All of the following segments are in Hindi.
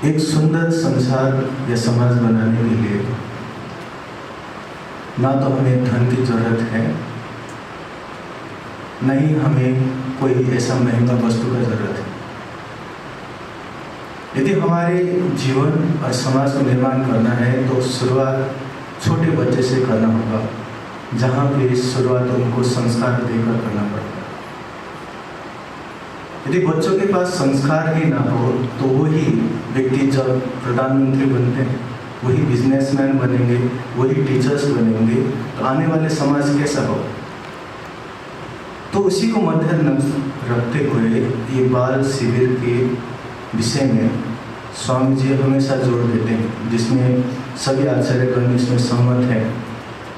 एक सुंदर संसार या समाज बनाने के लिए ना तो हमें धन की जरूरत है, न ही हमें कोई ऐसा महंगा वस्तु का जरूरत है। यदि हमारे जीवन और समाज का निर्माण करना है तो शुरुआत छोटे बच्चे से करना होगा, जहाँ पे शुरुआत उनको संस्कार देकर करना पड़ेगा। यदि बच्चों के पास संस्कार ही ना हो तो वही व्यक्ति जब प्रधानमंत्री बनते हैं, वही बिजनेसमैन बनेंगे, वही टीचर्स बनेंगे, तो आने वाले समाज कैसा हो। तो उसी को मद्देनजर रखते हुए ये बाल शिविर के विषय में स्वामी जी हमेशा जोर देते हैं, जिसमें सभी आचार्यगण इसमें सहमत है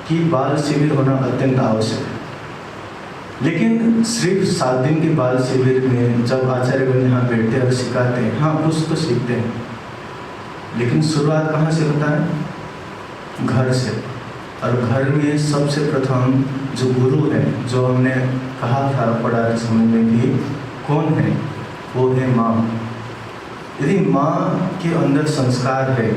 कि बाल शिविर होना अत्यंत आवश्यक है। लेकिन सिर्फ 7 दिन के बाल शिविर में जब आचार्यगण यहाँ बैठते और सिखाते हैं, हाँ कुछ तो सीखते हैं, लेकिन शुरुआत कहाँ से होता है? घर से। और घर में सबसे प्रथम जो गुरु है, जो हमने कहा था पढ़ाते समय में भी, कौन है? वो है माँ। यदि माँ के अंदर संस्कार है,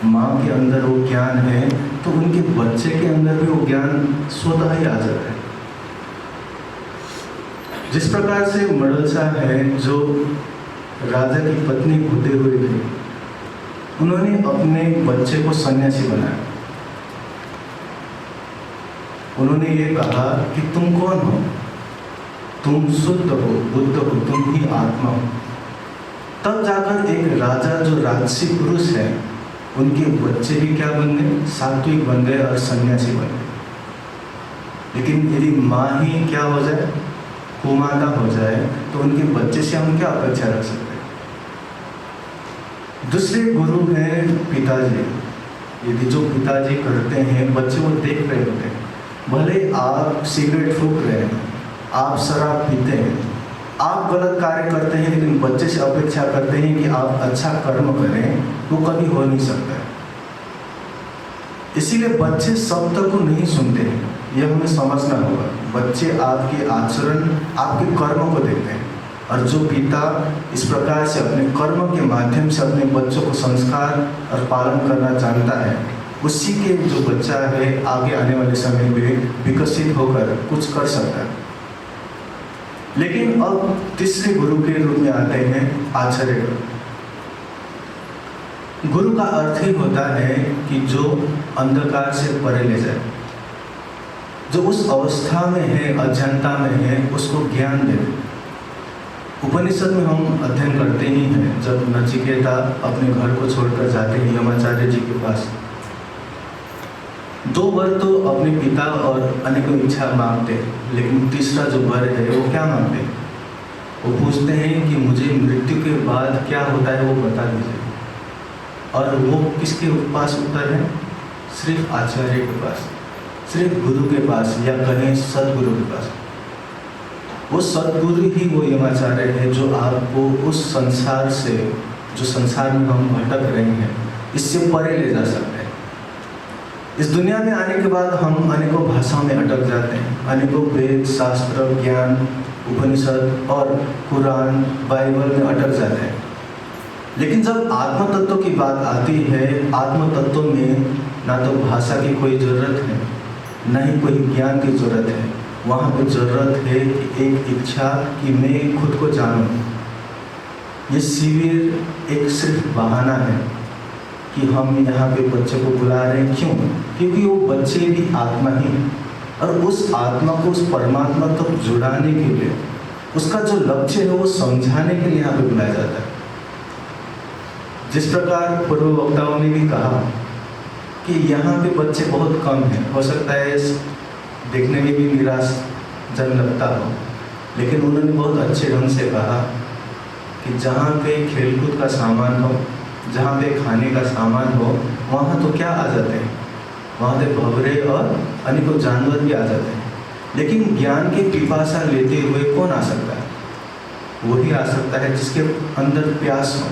माँ के अंदर वो ज्ञान है, तो उनके बच्चे के अंदर भी वो ज्ञान स्वतः ही आ जाता है। जिस प्रकार से मडलसा है जो राजा की पत्नी होते हुए भी उन्होंने अपने बच्चे को सन्यासी बनाया। उन्होंने ये कहा कि तुम कौन हो? तुम शुद्ध हो, बुद्ध हो, तुम ही आत्मा हो। तब जाकर एक राजा जो राजसी पुरुष है, उनके बच्चे भी क्या बन गए? सात्विक बन गए और सन्यासी बन गए। लेकिन यदि माँ ही क्या हो जाए? कुमाता हो जाए, तो उनके बच्चे से हम क्या अपेक्षा रख सकते हैं? दूसरे गुरु हैं पिताजी। यदि जो पिताजी करते हैं, बच्चे वो देख रहे होते हैं। भले आप सिगरेट फूंक रहे हैं, आप शराब पीते हैं, आप गलत कार्य करते हैं, लेकिन बच्चे से अपेक्षा करते हैं कि आप अच्छा कर्म करें, वो कभी हो नहीं सकता है। इसीलिए बच्चे शब्द को नहीं सुनते हैं, यह हमें समझना होगा। बच्चे आपके आचरण, आपके कर्म को देखते हैं, और जो पिता इस प्रकार से अपने कर्म के माध्यम से अपने बच्चों को संस्कार और पालन करना जानता है, उसी के जो बच्चा है आगे आने वाले समय में विकसित होकर कुछ कर सकता है। लेकिन अब तीसरे गुरु के रूप में आते हैं आचार्य। गुरु का अर्थ ही होता है कि जो अंधकार से परे ले जाए, जो उस अवस्था में है, अज्ञानता में है, उसको ज्ञान दे। उपनिषद में हम अध्ययन करते ही हैं, जब नचिकेता अपने घर को छोड़कर जाते हैं यमाचार्य जी के पास, 2 वर तो अपने पिता और अनेकों इच्छा मांगते, लेकिन तीसरा जो वर है वो क्या मांगते? वो पूछते हैं कि मुझे मृत्यु के बाद क्या होता है वो बता दीजिए। और वो किसके पास उत्तर है? सिर्फ आचार्य के पास, सिर्फ गुरु के पास, या कहें सदगुरु के पास। वो सदगुरु ही वो यमाचार्य है जो आपको उस संसार से, जो संसार में हम भटक रहे हैं, इससे परे ले जा सकते हैं। इस दुनिया में आने के बाद हम अनेकों भाषाओं में अटक जाते हैं, अनेकों वेद, शास्त्र, ज्ञान, उपनिषद और कुरान, बाइबल में अटक जाते हैं। लेकिन जब आत्म तत्व की बात आती है, आत्म तत्व में ना तो भाषा की कोई ज़रूरत है, न ही कोई ज्ञान की ज़रूरत है। वहाँ पे ज़रूरत है कि एक इच्छा कि मैं खुद को जानूं। ये शिविर एक सिर्फ बहाना है कि हम यहाँ पे बच्चे को बुला रहे हैं। क्यों? क्योंकि वो बच्चे भी आत्मा ही, और उस आत्मा को उस परमात्मा तक जुड़ाने के लिए, उसका जो लक्ष्य है वो समझाने के लिए यहाँ पे बुलाया जाता है। जिस प्रकार पूर्व वक्ताओं ने भी कहा कि यहाँ पे बच्चे बहुत कम हैं, हो सकता है देखने में भी निराशजनक लगता हो, लेकिन उन्होंने बहुत अच्छे ढंग से कहा कि जहाँ पे खेलकूद का सामान हो, जहाँ पे खाने का सामान हो, वहाँ तो क्या आ जाते हैं? वहाँ पे भंवरे और अनेकों जानवर भी आ जाते हैं। लेकिन ज्ञान की पिपासा लेते हुए कौन आ सकता है? वही आ सकता है जिसके अंदर प्यास हो,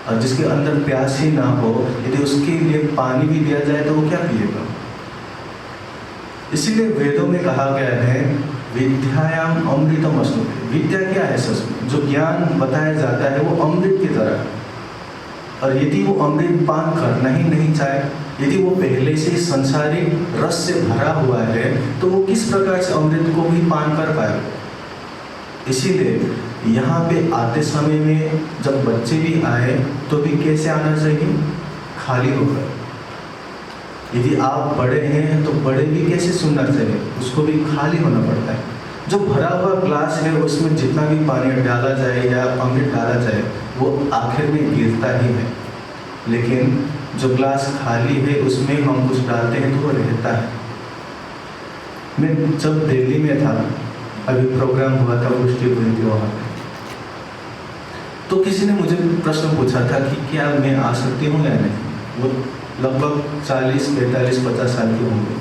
और जिसके अंदर प्यास ही ना हो, यदि उसके लिए पानी भी दिया जाए तो वो क्या पिएगा? इसीलिए वेदों में कहा गया है, विद्यायाम अमृतम अश्नुते। विद्या क्या है? सच में जो ज्ञान बताया जाता है वो अमृत की तरह है। और यदि वो अमृत पान करना ही नहीं चाहे, यदि वो पहले से संसारिक रस से भरा हुआ है, तो वो किस प्रकार से अमृत को भी पान कर पाए। इसीलिए यहाँ पे आते समय में जब बच्चे भी आए तो भी कैसे आना चाहिए? खाली होकर। यदि आप बड़े हैं तो बड़े भी कैसे सुनना चाहिए? उसको भी खाली होना पड़ता है। जो भरा हुआ ग्लास है उसमें जितना भी पानी डाला जाए या अमृत डाला जाए वो आखिर में गिरता ही है, लेकिन जो ग्लास खाली है उसमें हम कुछ डालते हैं तो वो रहता है। मैं जब दिल्ली में था, अभी प्रोग्राम हुआ था, गोष्ठी हुई थी वहाँ पे, तो किसी ने मुझे प्रश्न पूछा था कि क्या मैं आ सकती हूँ या नहीं। वो लगभग 40, 45, 50 साल के होंगे।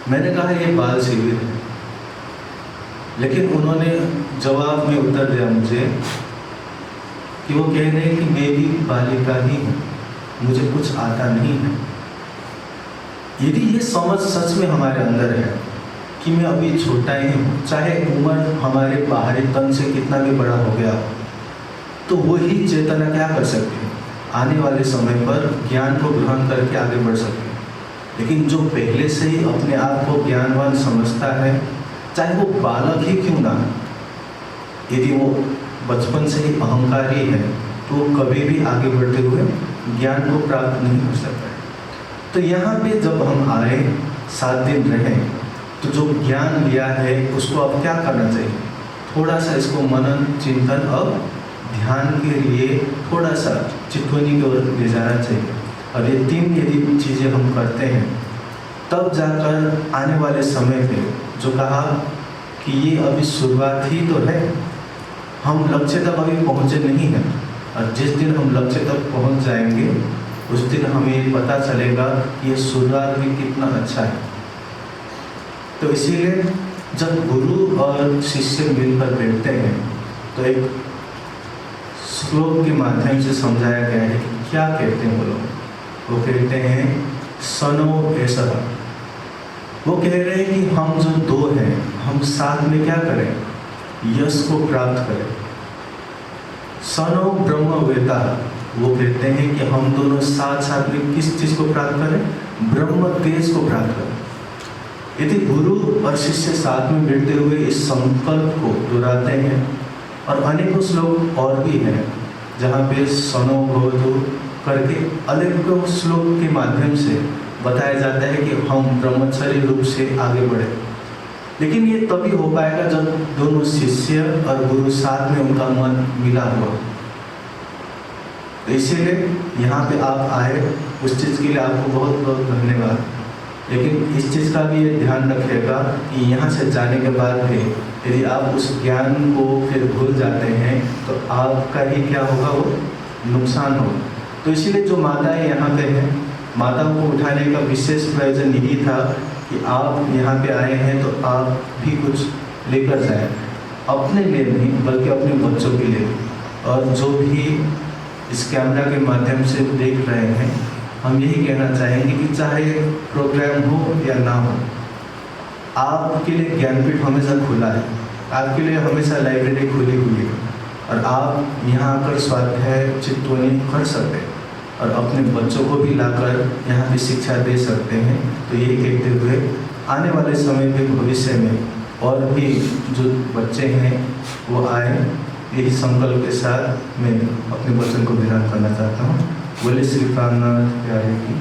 मैंने कहा ये बाल शिविर है, लेकिन उन्होंने जवाब में उत्तर दिया मुझे कि वो कह रहे हैं कि मैं भी बालिका ही हूँ, मुझे कुछ आता नहीं है। यदि ये समझ सच में हमारे अंदर है कि मैं अभी छोटा ही हूँ, चाहे उम्र हमारे बाहरी तन से कितना भी बड़ा हो गया, तो वही चेतना क्या कर सकते हैं? आने वाले समय पर ज्ञान को ग्रहण करके आगे बढ़ सकते हैं। लेकिन जो पहले से ही अपने आप को ज्ञानवान समझता है, चाहे वो बालक ही क्यों ना, यदि वो बचपन से ही अहंकारी है तो वो कभी भी आगे बढ़ते हुए ज्ञान को प्राप्त नहीं कर सकता है। तो यहाँ पे जब हम आए, 7 दिन रहे, तो जो ज्ञान लिया है उसको अब क्या करना चाहिए? थोड़ा सा इसको मनन चिंतन और ध्यान के लिए थोड़ा सा चितवनी की ओर ले जाना चाहिए। और ये 3 यदि चीज़ें हम करते हैं, तब जाकर आने वाले समय पे जो कहा कि ये अभी शुरुआत ही तो है, हम लक्ष्य तक अभी पहुँचे नहीं हैं, और जिस दिन हम लक्ष्य तक पहुँच जाएंगे उस दिन हमें पता चलेगा कि ये शुरुआत भी कितना अच्छा है। तो इसीलिए जब गुरु और शिष्य मिलकर बैठते हैं तो एक श्लोक के माध्यम से समझाया गया है कि क्या कहते हैं वो लोग। वो कहते हैं सनो ऐसा, वो कह रहे हैं कि हम जो 2 हैं, हम साथ में क्या करें? यश को प्राप्त करें। सनो ब्रह्मवेता, वो कहते हैं कि हम दोनों साथ साथ में किस चीज़ को प्राप्त करें? ब्रह्म तेज को प्राप्त करें। यदि गुरु और शिष्य साथ में मिलते हुए इस संकल्प को दोहराते हैं, और अनेकों श्लोक और भी हैं जहाँ पे सनो भवतु करके अनेकों श्लोक के माध्यम से बताया जाता है कि हम ब्रह्मचर्य रूप से आगे बढ़े। लेकिन ये तभी हो पाएगा जब दोनों शिष्य और गुरु साथ में उनका मन मिला हुआ। तो इसीलिए यहाँ पे आप आए, उस चीज़ के लिए आपको बहुत बहुत धन्यवाद। लेकिन इस चीज़ का भी ये ध्यान रखिएगा कि यहाँ से जाने के बाद भी यदि आप उस ज्ञान को फिर भूल जाते हैं तो आपका ही क्या होगा? वो नुकसान होगा। तो इसीलिए जो माताएं यहाँ पे हैं, माताओं को उठाने का विशेष प्रयोजन यही था कि आप यहाँ पे आए हैं तो आप भी कुछ लेकर जाएं, अपने लिए नहीं बल्कि अपने बच्चों के लिए। और जो भी इस कैमरा के माध्यम से देख रहे हैं, हम यही कहना चाहेंगे कि चाहे प्रोग्राम हो या ना हो, आपके लिए ज्ञानपीठ हमेशा खुला है, आपके लिए हमेशा लाइब्रेरी खुली हुई है, और आप यहाँ आकर स्वाध्याय चितवनी कर सकते हैं और अपने बच्चों को भी लाकर यहाँ की शिक्षा दे सकते हैं। तो यही कहते हुए आने वाले समय में भविष्य में और भी जो बच्चे हैं वो आए, यही संकल्प के साथ मैं अपने वचन को विराम करना चाहता हूँ। बोले श्री कामनाथ प्यारे की।